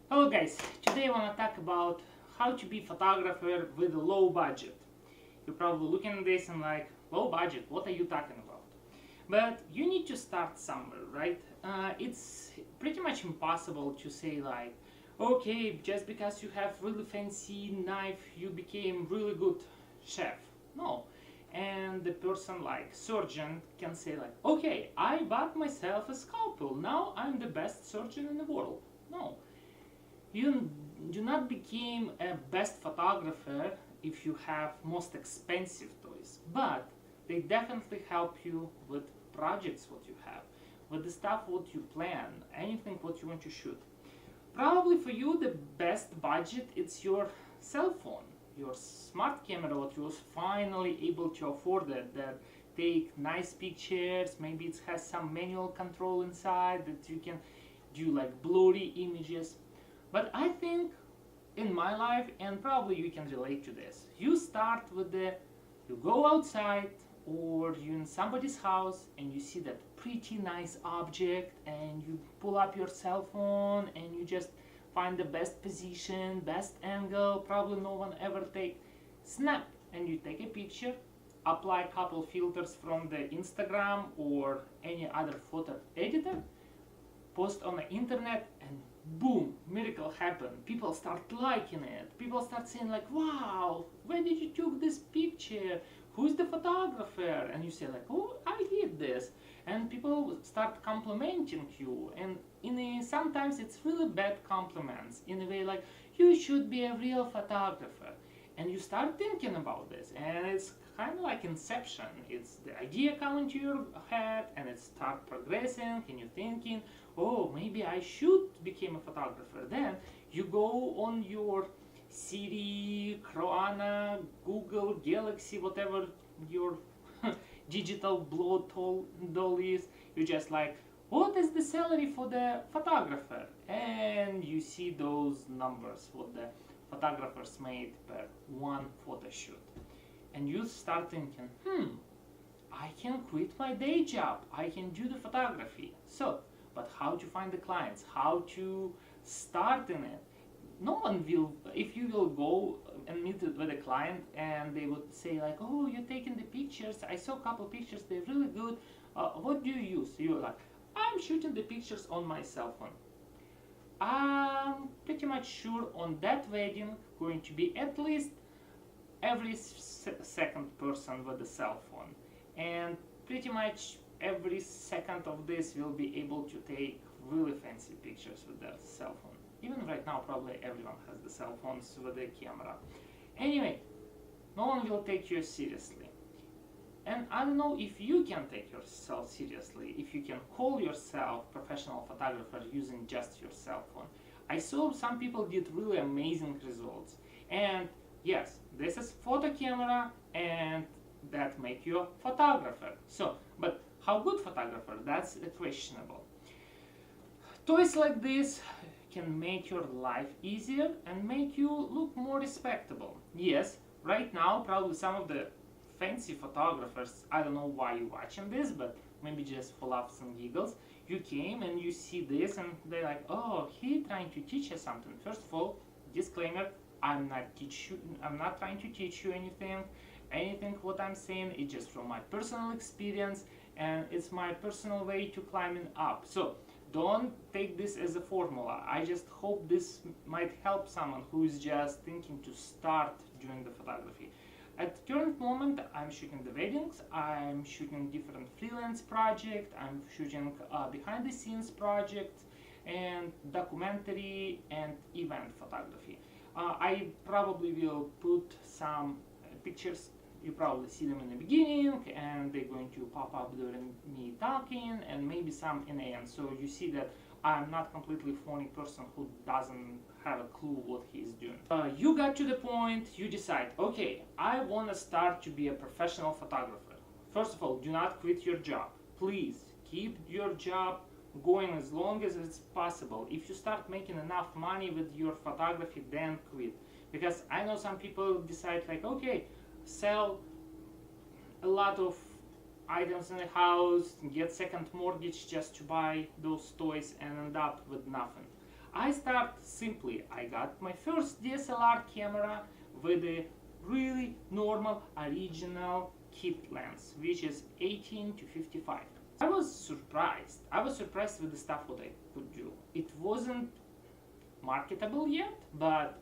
Hello guys, today I want to talk about how to be photographer with a low budget. You're probably looking at this and like, low budget, what are you talking about? But you need to start somewhere, right? It's pretty much impossible to say like, okay, just because you have really fancy knife, you became really good chef. No. And the person like surgeon can say like, okay, I bought myself a scalpel, now I'm the best surgeon in the world. No, you do not become a best photographer if you have most expensive toys, but they definitely help you with projects what you have, with the stuff what you plan, anything what you want to shoot. Probably for you the best budget it's your cell phone, your smart camera what you was finally able to afford it, that take nice pictures, maybe it has some manual control inside that you can do like blurry images. But I think in my life, and probably you can relate to this, you start with you go outside or you're in somebody's house and you see that pretty nice object and you pull up your cell phone and you just find the best position, best angle, probably no one ever take, snap, and you take a picture, apply a couple filters from the Instagram or any other photo editor, post on the internet, and boom, miracle happened. People start liking it, people start saying like, wow, where did you took this picture, who's the photographer? And you say like, oh, I did this, and people start complimenting you. And sometimes it's really bad compliments in a way like, you should be a real photographer. And you start thinking about this, and it's kind of like inception. It's the idea coming to your head and it start progressing and you're thinking, oh, maybe I should become a photographer. Then you go on your Siri, Croana, Google, Galaxy, whatever your digital blow doll is. You just like, what is the salary for the photographer? And you see those numbers, what the photographers made per one photo shoot. And you start thinking, I can quit my day job, I can do the photography. So, but how to find the clients, how to start in it? No one will, if you will go and meet with a client and they would say like, oh, you're taking the pictures, I saw a couple pictures, they're really good, what do you use? You're like, I'm shooting the pictures on my cell phone. I'm pretty much sure on that wedding going to be at least every second person with a cell phone, and pretty much every second of this will be able to take really fancy pictures with their cell phone. Even right now probably everyone has the cell phones with a camera. Anyway, no one will take you seriously. And I don't know if you can take yourself seriously, if you can call yourself professional photographer using just your cell phone. I saw some people did really amazing results. And yes, this is photo camera and that make you a photographer. So, but how good photographer? That's questionable. Toys like this can make your life easier and make you look more respectable. Yes, right now probably some of the fancy photographers, I don't know why you're watching this, but maybe just for laughs and giggles, you came and you see this and they're like, oh, he trying to teach us something. First of all, disclaimer, I'm not trying to teach you anything. Anything what I'm saying is just from my personal experience and it's my personal way to climbing up. So don't take this as a formula. I just hope this might help someone who is just thinking to start doing the photography. At current moment, I'm shooting the weddings, I'm shooting different freelance projects, I'm shooting behind the scenes projects, and documentary and event photography. I probably will put some pictures, you probably see them in the beginning, and they're going to pop up during me talking, and maybe some in the end. So you see that I'm not completely phony person who doesn't have a clue what he's doing. You got to the point, you decide, okay, I want to start to be a professional photographer. First of all, do not quit your job. Please keep your job going as long as it's possible. If you start making enough money with your photography, then quit. Because I know some people decide like, okay, sell a lot of items in the house, get second mortgage just to buy those toys and end up with nothing. I start simply. I got my first DSLR camera with a really normal original kit lens, which is 18 to 55. I was surprised. I was surprised with the stuff what I could do. It wasn't marketable yet, but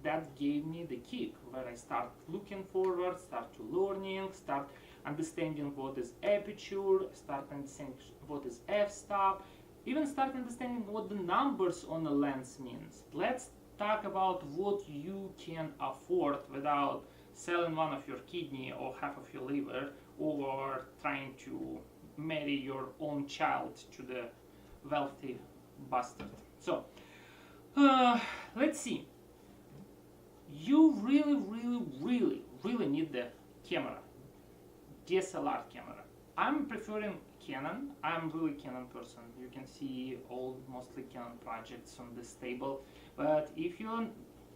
that gave me the kick where I start looking forward, start to learning, start understanding what is aperture, start understanding what is f-stop, even start understanding what the numbers on the lens means. Let's talk about what you can afford without selling one of your kidney or half of your liver, or trying to marry your own child to the wealthy bastard. So let's see. You really need the camera, DSLR camera. I'm preferring Canon. I'm really Canon person. You can see all mostly Canon projects on this table. But if you're a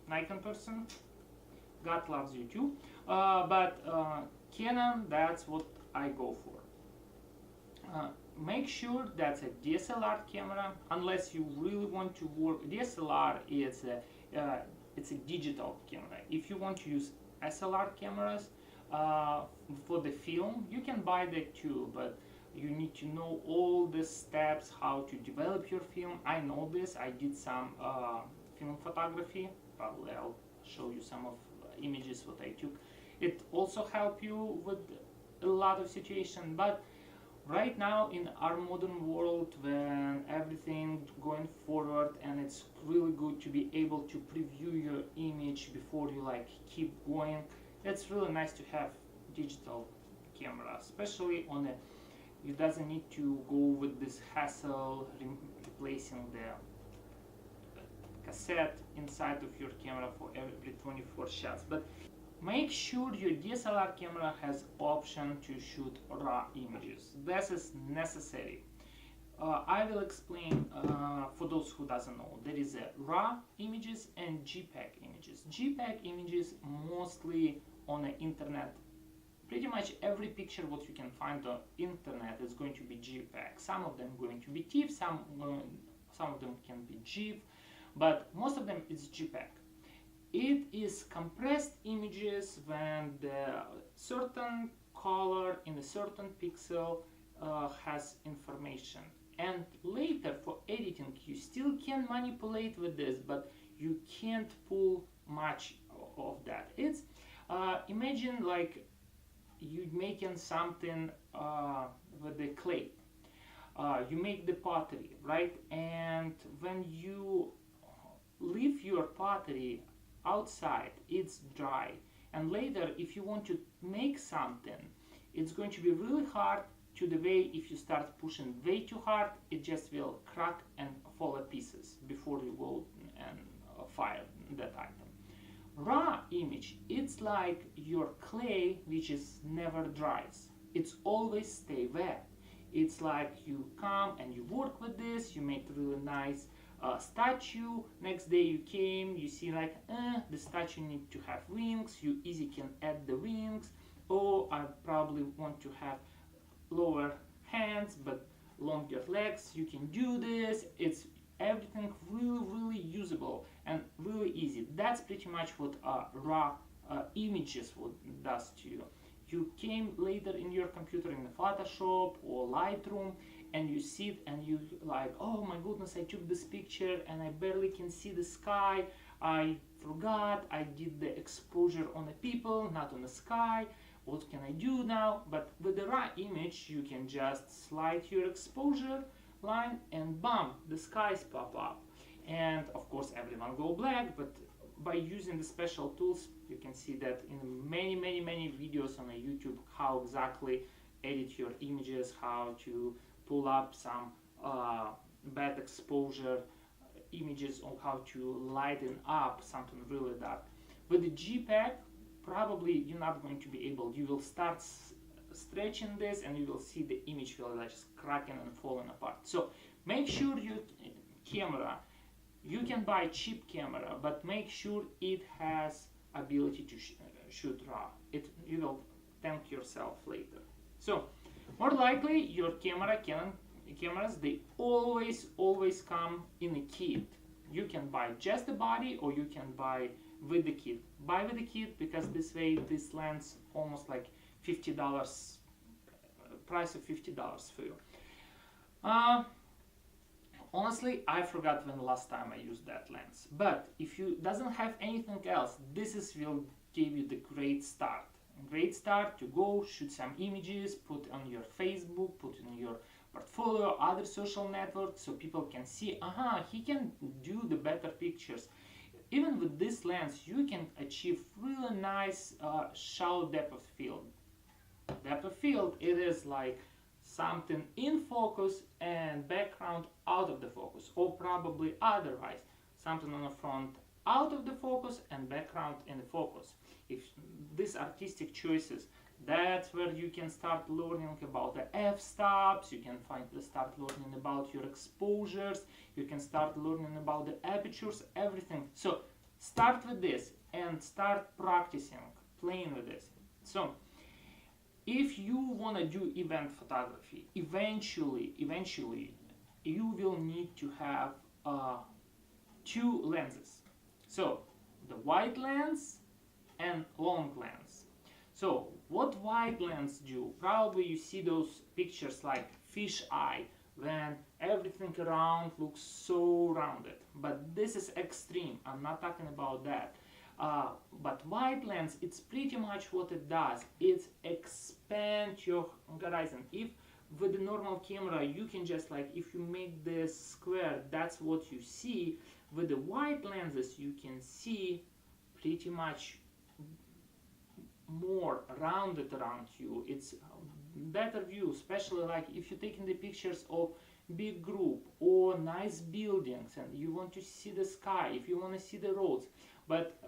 Nikon person, God loves you too. Canon, that's what I go for. Make sure that's a DSLR camera, unless you really want to work. DSLR is it's a digital camera. If you want to use SLR cameras for the film, you can buy that too, but you need to know all the steps how to develop your film. I know this. I did some film photography. Probably I'll show you some of images what I took. It also help you with a lot of situation, but right now in our modern world, when everything going forward, and it's really good to be able to preview your image before you like keep going, it's really nice to have digital camera, especially on a, you doesn't need to go with this hassle replacing the cassette inside of your camera for every 24 shots. But make sure your DSLR camera has option to shoot raw images. This is necessary. I will explain for those who doesn't know. There is a raw images and JPEG images. JPEG images mostly on the internet. Pretty much every picture what you can find on internet is going to be JPEG. Some of them going to be TIFF, some of them can be GIF, but most of them is JPEG. It is compressed images when the certain color in a certain pixel has information. And later for editing, you still can manipulate with this, but you can't pull much of that. It's imagine like you making something with the clay. You make the pottery, right? And when you leave your pottery outside, it's dry, and later if you want to make something, it's going to be really hard to the way. If you start pushing way too hard, it just will crack and fall to pieces before you go and fire that item. Raw image, it's like your clay, which is never dries. It's always stay wet. It's like you come and you work with this, you make really nice statue. Next day you came, you see like the statue need to have wings. You easy can add the wings. Oh, I probably want to have lower hands but longer legs. You can do this. It's everything really usable and really easy. That's pretty much what raw images does to you. You came later in your computer in the Photoshop or Lightroom, and you sit and you like, oh my goodness, I took this picture and I barely can see the sky. I forgot I did the exposure on the people, not on the sky. What can I do now? But with the raw image, you can just slide your exposure line and bam, the skies pop up. And of course everyone go black, but by using the special tools, you can see that in many videos on YouTube, how exactly edit your images, how to pull up some bad exposure images, or how to lighten up something really dark. With the JPEG, probably you're not going to be able. You will start stretching this and you will see the image will just cracking and falling apart. So make sure your camera, you can buy cheap camera, but make sure it has ability to shoot raw. You will thank yourself later. So more likely your Canon cameras, they always come in a kit You can buy just the body, or you can buy with the kit. Buy with the kit, because this way this lens almost like $50, price of $50 for you. Honestly, I forgot when the last time I used that lens. But if you doesn't have anything else, this will give you the great start. Great start to go shoot some images, put on your Facebook, put in your portfolio, other social networks, so people can see, he can do the better pictures. Even with this lens, you can achieve really nice shallow depth of field. Depth of field, it is like something in focus and background out of the focus, or probably otherwise, something on the front out of the focus and background in the focus. If these artistic choices, that's where you can start learning about the f-stops, you can start learning about your exposures, you can start learning about the apertures, everything. So start with this and start practicing, playing with this. So if you want to do event photography, eventually you will need to have two lenses. So the wide lens and long lens. So what wide lens do? Probably you see those pictures like fish eye, when everything around looks so rounded. But this is extreme, I'm not talking about that. But wide lens, it's pretty much what it does. It expands your horizon. If with the normal camera you can just like, if you make this square, that's what you see. With the wide lenses you can see pretty much more rounded around you. It's better view, especially like if you're taking the pictures of big group or nice buildings and you want to see the sky, if you want to see the roads. But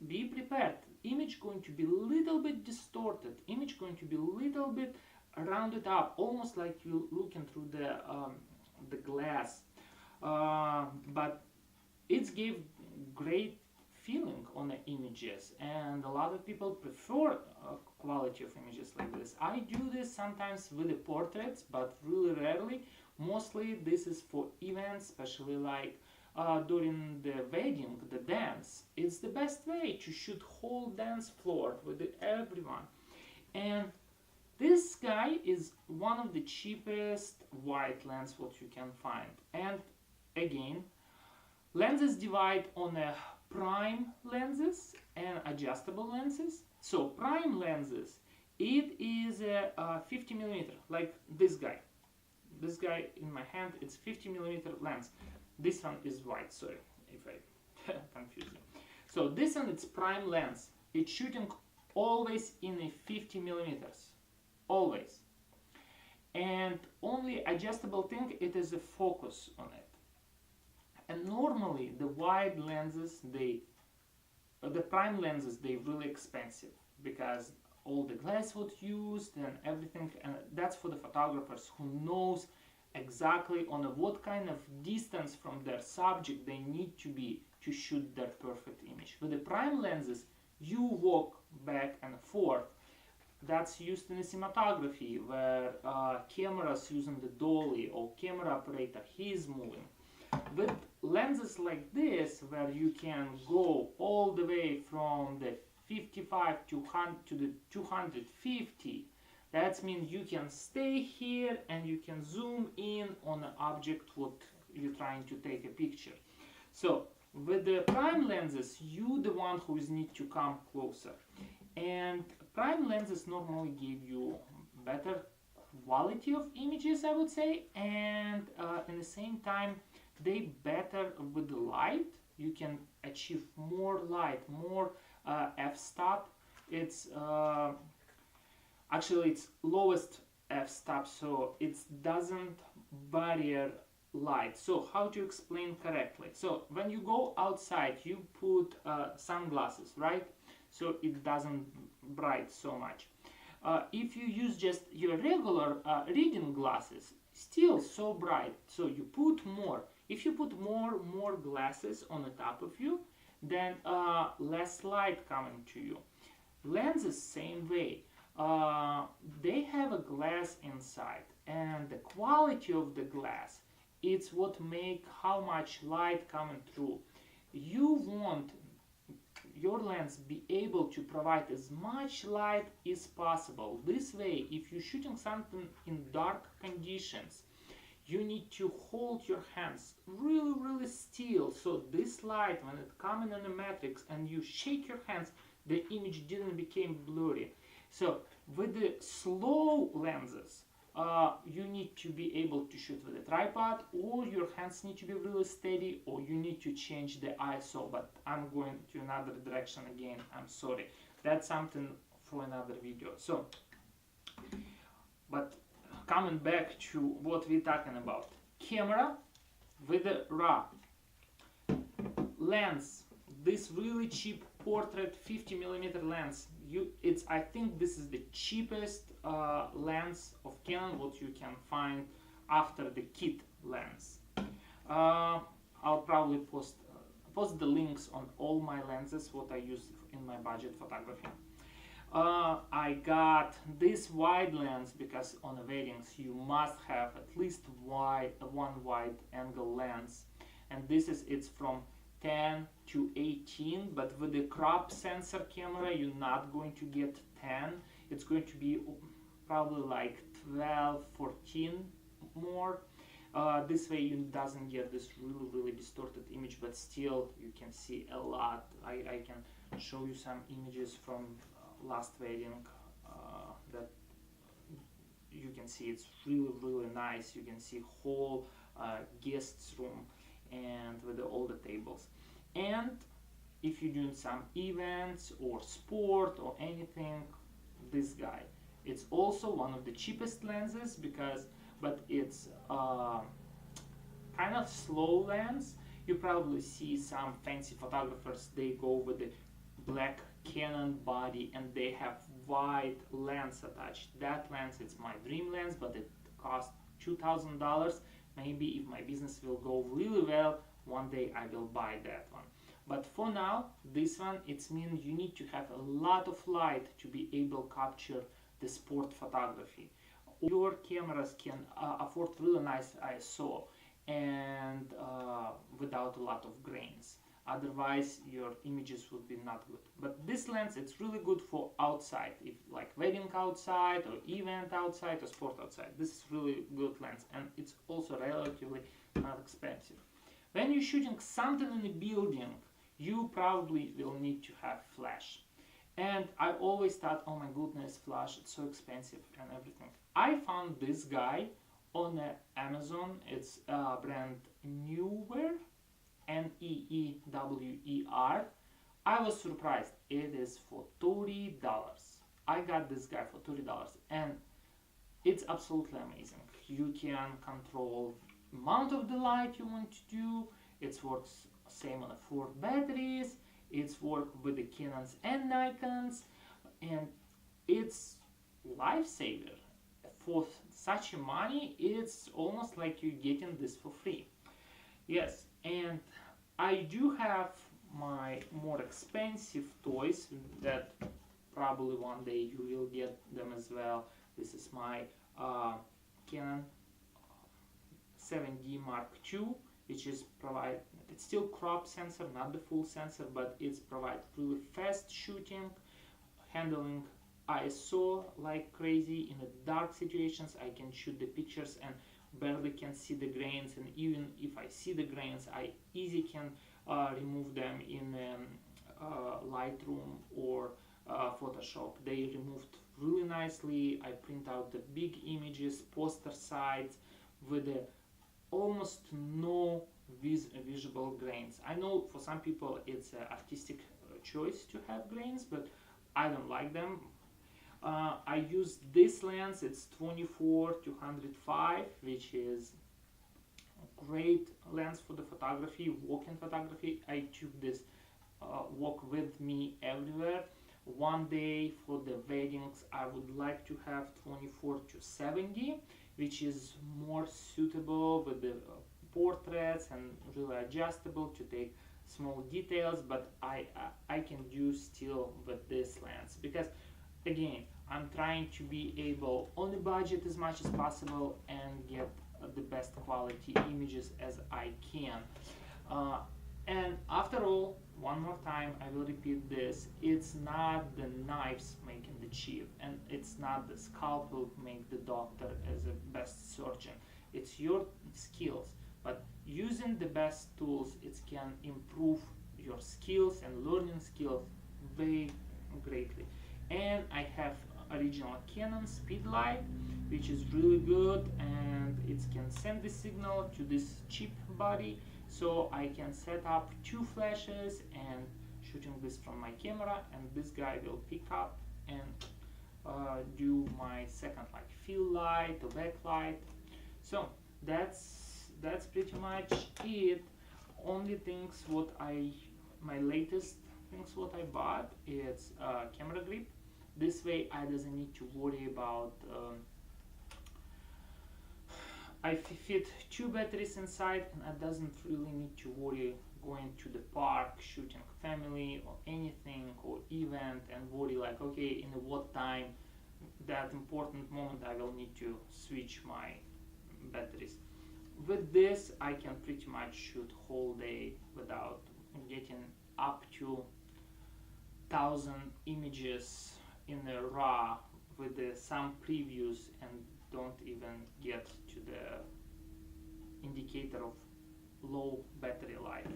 be prepared, image going to be a little bit distorted, image going to be a little bit rounded up, almost like you looking through the glass. But it's give great feeling on the images, and a lot of people prefer quality of images like this. I do this sometimes with the portraits, but really rarely. Mostly this is for events, especially like during the wedding, the dance. It's the best way to shoot whole dance floor with everyone. And this guy is one of the cheapest wide lens what you can find. And again, lenses divide on a prime lenses and adjustable lenses. So prime lenses, it is a 50 millimeter, like this guy. This guy in my hand, it's 50 millimeter lens. This one is wide, sorry if I confuse you. So this one, it's prime lens. It's shooting always in a 50 millimeters, always. And only adjustable thing, it is a focus on it. And normally the wide lenses, the prime lenses, they're really expensive because all the glass was used and everything, and that's for the photographers who knows exactly on what kind of distance from their subject they need to be to shoot their perfect image. With the prime lenses, you walk back and forth. That's used in the cinematography, where cameras using the dolly or camera operator, he's moving. With lenses like this, where you can go all the way from the 55 to the 250, that means you can stay here and you can zoom in on an object what you're trying to take a picture. So with the prime lenses, you the one who need to come closer. And prime lenses normally give you better quality of images, I would say, and in the same time they better with the light. You can achieve more light, more f-stop. It's actually it's lowest f-stop, so it doesn't barrier light. So how to explain correctly? So when you go outside, you put sunglasses, right? So it doesn't bright so much. If you use just your regular reading glasses, still so bright. So you put more. If you put more glasses on the top of you, then less light coming to you. Lenses same way. They have a glass inside, and the quality of the glass, it's what make how much light coming through. You want your lens be able to provide as much light as possible. This way, if you're shooting something in dark conditions, you need to hold your hands really still, so this light, when it comes in the matrix and you shake your hands, the image didn't become blurry. So with the slow lenses, you need to be able to shoot with a tripod, or your hands need to be really steady, or you need to change the ISO. But I'm going to another direction again, I'm sorry, that's something for another video. So, but coming back to what we're talking about, camera with a RAW lens, this really cheap portrait 50mm lens, I think this is the cheapest lens of Canon what you can find after the kit lens. I'll probably post the links on all my lenses what I use in my budget photography. I got this wide lens because on the weddings you must have at least one wide angle lens, and it's from 10 to 18, but with the crop sensor camera you're not going to get 10, it's going to be probably like 12, 14 more. This way you doesn't get this really distorted image, but still you can see a lot. I can show you some images from last wedding that you can see it's really nice. You can see whole guest room and with all the tables. And if you're doing some events or sport or anything, this guy, it's also one of the cheapest lenses but it's kind of slow lens. You probably see some fancy photographers, they go with the black Canon body and they have wide lens attached. That lens, it's my dream lens, but it costs $2,000. Maybe if my business will go really well, one day I will buy that one. But for now, this one, it means you need to have a lot of light to be able to capture the sport photography. Your cameras can afford really nice ISO and without a lot of grains. Otherwise, your images would be not good. But this lens, it's really good for outside, if like wedding outside or event outside or sport outside. This is really good lens, and it's also relatively not expensive. When you're shooting something in a building, you probably will need to have flash. And I always thought, oh my goodness, flash, it's so expensive and everything. I found this guy on Amazon. It's brand Neewer, Neewer. I was surprised. It is for $30. I got this guy for $30 and it's absolutely amazing. You can control amount of the light you want to do. It works same on the 4 batteries. It's work with the Canons and Nikons, and it's lifesaver. For such money, it's almost like you're getting this for free. Yes, and I do have my more expensive toys that probably one day you will get them as well. This is my Canon 7D Mark II, which is it's still crop sensor, not the full sensor, but it's provide really fast shooting, handling ISO like crazy. In the dark situations I can shoot the pictures and barely can see the grains, and even if I see the grains I easily can remove them in Lightroom or Photoshop. They removed really nicely. I print out the big images, poster sides with almost no visible grains. I know for some people it's an artistic choice to have grains, but I don't like them. I use this lens, it's 24-105, which is a great lens for the photography, walk-in photography. I took this walk with me everywhere. One day for the weddings I would like to have 24-70, which is more suitable with the portraits and really adjustable to take small details, but I can do still with this lens because again I'm trying to be able on the budget as much as possible and get the best quality images as I can. And after all, one more time, I will repeat this, it's not the knives making the chief, and it's not the scalpel make the doctor as a best surgeon. It's your skills, but using the best tools, it can improve your skills and learning skills very greatly. And I have original Canon speedlight, which is really good, and it can send the signal to this chip body, so I can set up 2 flashes and shooting this from my camera, and this guy will pick up and do my second like fill light or backlight. So that's pretty much it. Only things what my latest things what I bought is camera grip. This way I doesn't need to worry about I fit 2 batteries inside, and I doesn't really need to worry going to the park, shooting family or anything or event and worry like, okay, in what time, that important moment, I will need to switch my batteries. With this I can pretty much shoot whole day without getting up to 1,000 images in a raw with some previews, and don't even get to the indicator of low battery life.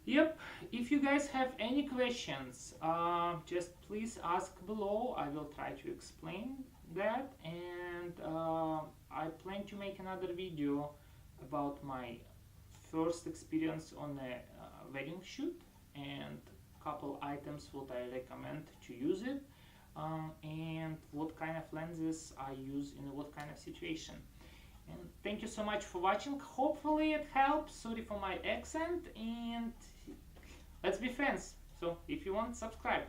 Yep, if you guys have any questions, just please ask below. I will try to explain that, and I plan to make another video about my first experience on a wedding shoot and couple items what I recommend to use it, and what kind of lenses I use in what kind of situation. And thank you so much for watching. Hopefully it helps. Sorry for my accent, and let's be friends. So if you want, subscribe.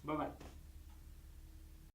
Bye bye.